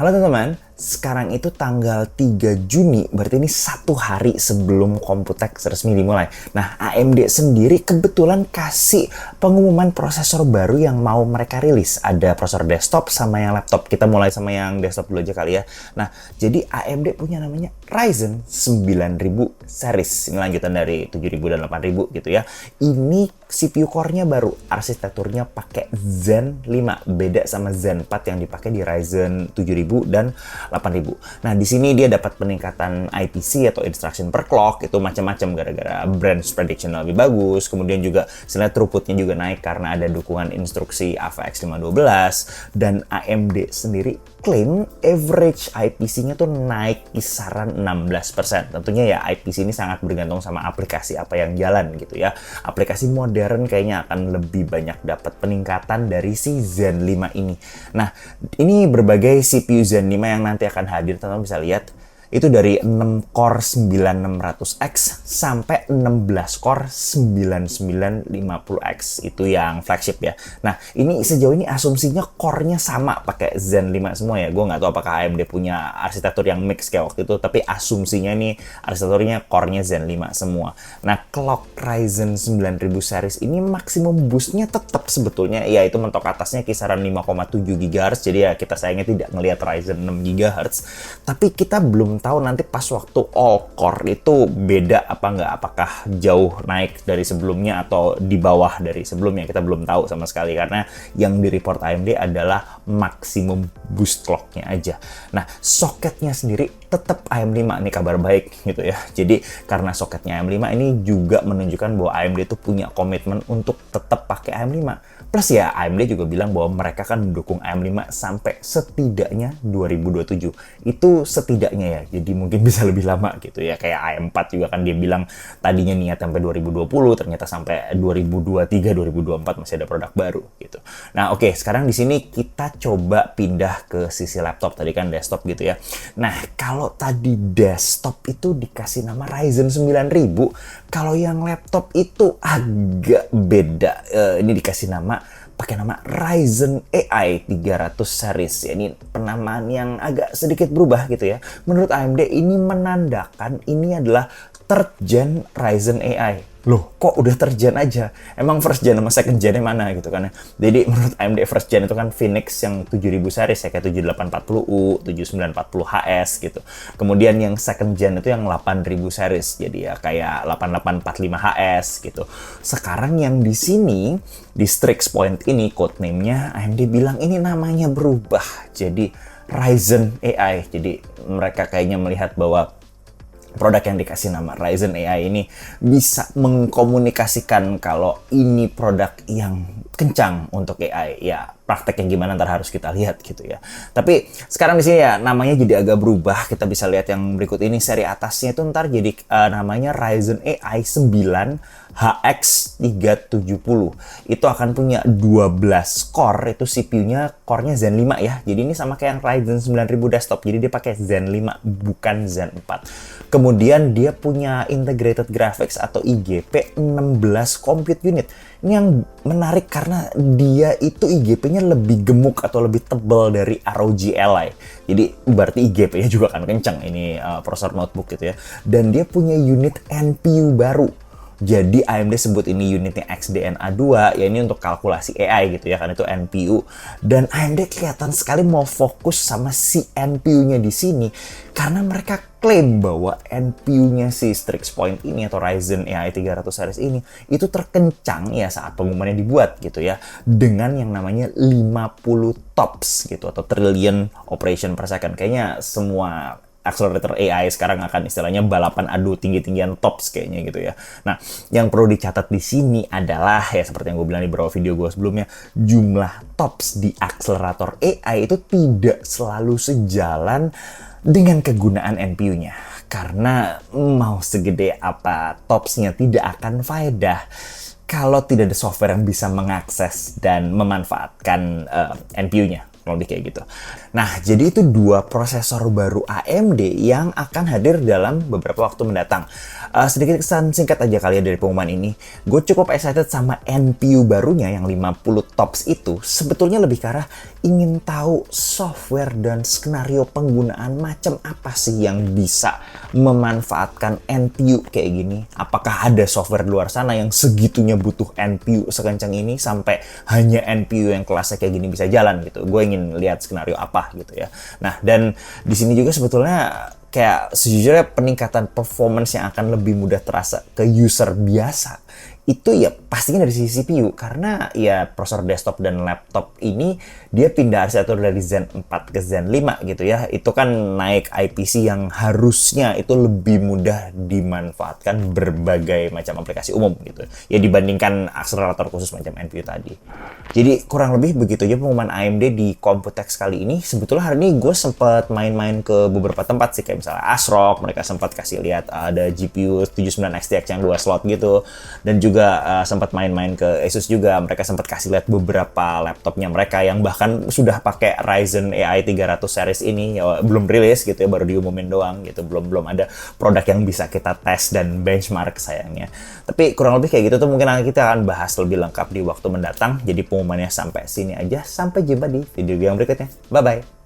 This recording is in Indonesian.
Halo teman-teman, sekarang itu tanggal 3 Juni, berarti ini 1 hari sebelum Computex resmi dimulai. Nah, AMD sendiri kebetulan kasih pengumuman prosesor baru yang mau mereka rilis. Ada prosesor desktop sama yang laptop. Kita mulai sama yang desktop dulu aja kali ya. Nah, jadi AMD punya namanya Ryzen 9000 series. Ini lanjutan dari 7000 dan 8000 gitu ya. Ini CPU core-nya baru, arsitekturnya pakai Zen 5, beda sama Zen 4 yang dipakai di Ryzen 7000 dan 8000. Nah, di sini dia dapat peningkatan IPC atau instruction per clock, itu macam-macam gara-gara branch prediction lebih bagus. Kemudian juga sebenarnya throughputnya juga naik karena ada dukungan instruksi AVX 512, dan AMD sendiri klaim average IPC-nya tuh naik kisaran 16%. Tentunya ya IPC ini sangat bergantung sama aplikasi apa yang jalan gitu ya. Aplikasi modern kayaknya akan lebih banyak dapat peningkatan dari si Zen 5 ini. Nah, ini berbagai CPU Zen 5 yang nanti akan hadir, teman-teman bisa lihat. Itu dari 6 core 9600X sampai 16 core 9950X. Itu yang flagship ya. Nah, ini sejauh ini asumsinya core-nya sama pakai Zen 5 semua ya. Gue nggak tahu apakah AMD punya arsitektur yang mix kayak waktu itu, tapi asumsinya nih arsitekturnya core-nya Zen 5 semua. Nah, clock Ryzen 9000 series ini maksimum boost-nya tetap sebetulnya, yaitu mentok atasnya kisaran 5,7 GHz. Jadi ya kita sayangnya tidak ngelihat Ryzen 6 GHz. Tapi kita belum tahu nanti pas waktu all core itu beda apa nggak, apakah jauh naik dari sebelumnya atau di bawah dari sebelumnya, kita belum tahu sama sekali karena yang di report AMD adalah maksimum boost clock-nya aja. Nah, soketnya sendiri tetap AM5, ini kabar baik gitu ya. Jadi karena soketnya AM5 ini juga menunjukkan bahwa AMD itu punya komitmen untuk tetap pakai AM5. Plus ya AMD juga bilang bahwa mereka akan mendukung AM5 sampai setidaknya 2027. Itu setidaknya ya. Jadi mungkin bisa lebih lama gitu ya. Kayak AM4 juga kan dia bilang tadinya niat sampai 2020, ternyata sampai 2023, 2024 masih ada produk baru gitu. Nah, oke, sekarang di sini kita coba pindah ke sisi laptop. Tadi kan desktop gitu ya. Nah, kalau tadi desktop itu dikasih nama Ryzen 9000, kalau yang laptop itu agak beda. Ini dikasih pakai nama Ryzen AI 300 series. Ya, ini penamaan yang agak sedikit berubah gitu ya. Menurut AMD ini menandakan ini adalah third gen Ryzen AI. Loh, kok udah third gen aja? Emang first gen sama second gen-nya mana gitu kan ya? Jadi menurut AMD first gen itu kan Phoenix yang 7000 series ya, kayak 7840U, 7940HS gitu. Kemudian yang second gen itu yang 8000 series, jadi ya kayak 8845HS gitu. Sekarang yang di sini, di Strix Point ini, codename-nya AMD bilang ini namanya berubah jadi Ryzen AI. Jadi mereka kayaknya melihat bahwa produk yang dikasih nama Ryzen AI ini bisa mengkomunikasikan kalau ini produk yang kencang untuk AI. Ya, prakteknya gimana ntar harus kita lihat gitu ya. Tapi sekarang di sini ya namanya jadi agak berubah. Kita bisa lihat yang berikut ini, seri atasnya itu ntar jadi namanya Ryzen AI 9 HX370. Itu akan punya 12 core, itu CPU-nya core-nya Zen 5 ya. Jadi ini sama kayak yang Ryzen 9000 desktop. Jadi dia pakai Zen 5 bukan Zen 4. Kemudian dia punya integrated graphics atau IGP 16 compute unit. Ini yang menarik karena dia itu IGP-nya lebih gemuk atau lebih tebal dari ROG Ally. Jadi berarti IGP-nya juga kan kencang ini prosesor notebook gitu ya. Dan dia punya unit NPU baru. Jadi AMD sebut ini unitnya XDNA 2, ya ini untuk kalkulasi AI gitu ya, kan itu NPU. Dan AMD kelihatan sekali mau fokus sama si NPU-nya di sini karena mereka klaim bahwa NPU-nya si Strix Point ini atau Ryzen AI 300 series ini itu terkencang ya saat pengumumannya dibuat gitu ya, dengan yang namanya 50 TOPS gitu atau trillion operation per second. Kayaknya semua accelerator AI sekarang akan istilahnya balapan adu tinggi-tinggian TOPS kayaknya gitu ya. Nah, yang perlu dicatat di sini adalah ya seperti yang gue bilang di beberapa video gue sebelumnya, jumlah TOPS di akselerator AI itu tidak selalu sejalan dengan kegunaan NPU-nya. Karena mau segede apa TOPS-nya tidak akan faedah kalau tidak ada software yang bisa mengakses dan memanfaatkan NPU-nya. Kurang lebih kayak gitu. Nah, jadi itu 2 prosesor baru AMD yang akan hadir dalam beberapa waktu mendatang. Sedikit kesan singkat aja kali ya dari pengumuman ini. Gue cukup excited sama NPU barunya yang 50 TOPS itu. Sebetulnya lebih ke arah ingin tahu software dan skenario penggunaan macam apa sih yang bisa memanfaatkan NPU kayak gini. Apakah ada software di luar sana yang segitunya butuh NPU sekencang ini sampai hanya NPU yang kelasnya kayak gini bisa jalan gitu. Gue ingin lihat skenario apa gitu ya. Nah, dan di sini juga sebetulnya kayak sejujurnya peningkatan performance yang akan lebih mudah terasa ke user biasa itu ya pastinya dari sisi CPU, karena ya prosesor desktop dan laptop ini dia pindah arsitektur dari Zen 4 ke Zen 5 gitu ya. Itu kan naik IPC yang harusnya itu lebih mudah dimanfaatkan berbagai macam aplikasi umum gitu ya dibandingkan akselerator khusus macam NPU tadi. Jadi kurang lebih begitu aja pengumuman AMD di Computex kali ini. Sebetulnya hari ini gue sempat main-main ke beberapa tempat sih, kayak misalnya ASRock, mereka sempat kasih lihat ada GPU 79 XTX yang 2 slot gitu, dan juga sempat main-main ke Asus juga, mereka sempat kasih lihat beberapa laptopnya mereka yang bahkan sudah pakai Ryzen AI 300 series ini ya, belum rilis gitu ya, baru diumumin doang gitu, belum ada produk yang bisa kita tes dan benchmark sayangnya. Tapi kurang lebih kayak gitu tuh, mungkin kita akan bahas lebih lengkap di waktu mendatang. Jadi pengumumannya sampai sini aja, sampai jumpa di video yang berikutnya. Bye bye.